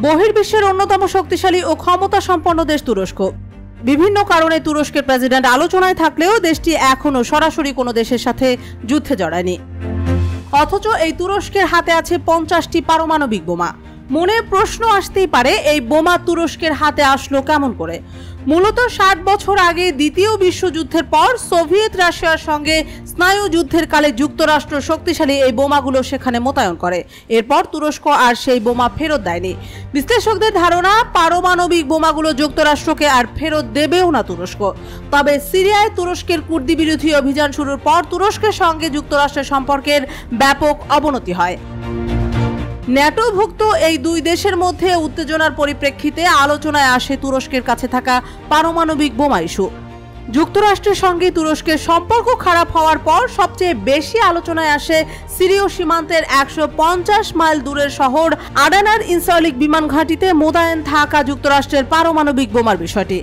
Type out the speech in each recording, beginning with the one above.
বহির্বিশ্বের অন্যতম শক্তিশালী ও ক্ষমতা সম্পন্ন দেশ তুরস্ক। বিভিন্ন কারণে তুরস্কের প্রেসিডেন্ট আলোচনায় থাকলেও দেশটি এখনো সরাসরি কোনো দেশের সাথে যুদ্ধে জড়ায়নি। অথচ এই তুরস্কের হাতে আছে 50টি পারমাণবিক বোমা। মনে প্রশ্ন আসতেই পারে, এই বোমা তুরস্কের হাতে আসলো কেমন করে? মূলত 60 বছর আগে দ্বিতীয় বিশ্বযুদ্ধের পর সোভিয়েত রাশিয়ার সঙ্গে স্নায়ু যুদ্ধের কালে যুক্তরাষ্ট্র শক্তিশালী এই বোমাগুলো সেখানে মোতায়েন করে। এরপর তুরস্ক আর সেই বোমা ফেরত দেয়নি। বিশ্লেষকদের ধারণা, পারমাণবিক বোমাগুলো যুক্তরাষ্ট্রকে আর ফেরত দেবেও না তুরস্ক। তবে সিরিয়ায় তুরস্কের কুর্দি বিরোধী অভিযান শুরুর পর তুরস্কের সঙ্গে যুক্তরাষ্ট্রের সম্পর্কের ব্যাপক অবনতি হয়। ন্যাটোভুক্ত এই দুই দেশের মধ্যে উত্তেজনার পরিপ্রেক্ষিতে আলোচনায় আসে তুরস্কের কাছে থাকা পারমাণবিক বোমা ইস্যু। যুক্তরাষ্ট্রের সঙ্গে তুরস্কের সম্পর্ক খারাপ হওয়ার পর সবচেয়ে বেশি আলোচনায় আসে সিরীয় সীমান্তের 150 মাইল দূরের শহর আডানার ইনসালিক বিমান ঘাঁটিতে মোতায়েন থাকা যুক্তরাষ্ট্রের পারমাণবিক বোমার বিষয়টি।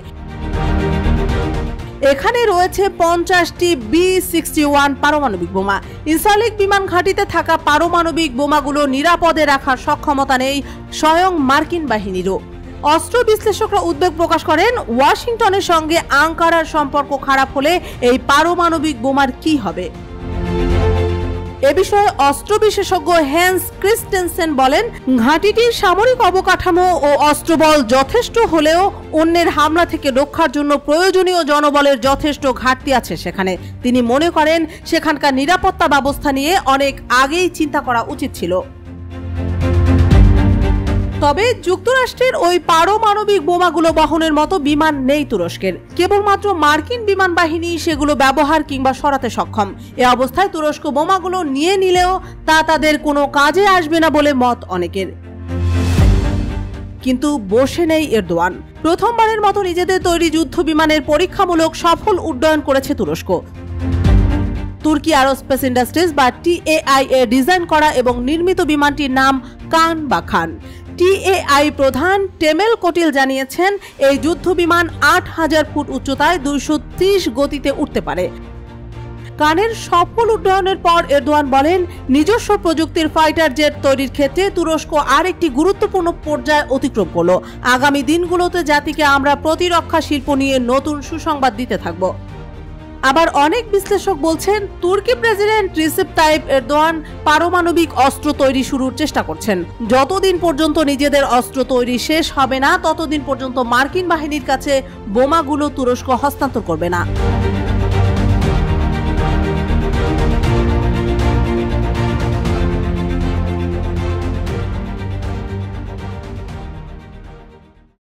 এখানে রয়েছে 50টি B-61 পারমাণবিক বোমা। ইনসালিক বিমান ঘাঁটিতে থাকা পারমাণবিক বোমাগুলো নিরাপদে রাখার সক্ষমতা নেই স্বয়ং মার্কিন বাহিনীরও। অস্ত্র বিশ্লেষকরা উদ্বেগ প্রকাশ করেন, ওয়াশিংটনের সঙ্গে আঙ্কারার সম্পর্ক খারাপ হলে এই পারমাণবিক বোমার কি হবে? এ বিষয়ে অস্ত্র বিশেষজ্ঞ হ্যান্স ক্রিস্টেনসেন বলেন, ঘাঁটিটির সামরিক অবকাঠামো ও অস্ত্রবল যথেষ্ট হলেও অন্যের হামলা থেকে রক্ষার জন্য প্রয়োজনীয় জনবলের যথেষ্ট ঘাটতি আছে সেখানে। তিনি মনে করেন, সেখানকার নিরাপত্তা ব্যবস্থা নিয়ে অনেক আগেই চিন্তা করা উচিত ছিল। তবে যুক্তরাষ্ট্রের ওই পারমাণবিক বোমাগুলো বহনের মতো বিমান নেই তুরস্কের। কেবলমাত্র মার্কিন বিমান বাহিনী সেগুলো ব্যবহার কিংবা সরাতে সক্ষম। এ অবস্থায় তুরস্ক বোমাগুলো নিয়ে নিলেও তা তাদের কোনো কাজে আসবে না বলে মত অনেকের। কিন্তু বসে নেই এরদোয়ান। প্রথমবারের মতো নিজেদের তৈরি যুদ্ধ বিমানের পরীক্ষামূলক সফল উড্ডয়ন করেছে তুরস্ক। তুর্কি অ্যারোস্পেস ইন্ডাস্ট্রিজ বা TAI ডিজাইন করা এবং নির্মিত বিমানটির নাম কান বা খান। TAI প্রধান টেমেল কোটিল জানিয়েছেন, এই যুদ্ধ বিমান 8000 ফুট উচ্চতায় 230 গতিতে উঠতে পারে। কানের সফল উড্ডয়নের পর এরদোয়ান বলেন, নিজস্ব প্রযুক্তির ফাইটার জেট তৈরির ক্ষেত্রে তুরস্ক আরেকটি গুরুত্বপূর্ণ পর্যায়ে অতিক্রম করলো। আগামী দিনগুলোতে জাতিকে আমরা প্রতিরক্ষা শিল্প নিয়ে নতুন সুসংবাদ দিতে থাকব। আবার অনেক বিশ্লেষক বলছেন, তুর্কি প্রেসিডেন্ট রিসেপ তাইপ এরদোয়ান পারমাণবিক অস্ত্র তৈরি শুরুর চেষ্টা করছেন। যতদিন পর্যন্ত নিজেদের অস্ত্র তৈরি শেষ হবে না, ততদিন পর্যন্ত মার্কিন বাহিনীর কাছে বোমাগুলো তুরস্ক হস্তান্তর করবে না।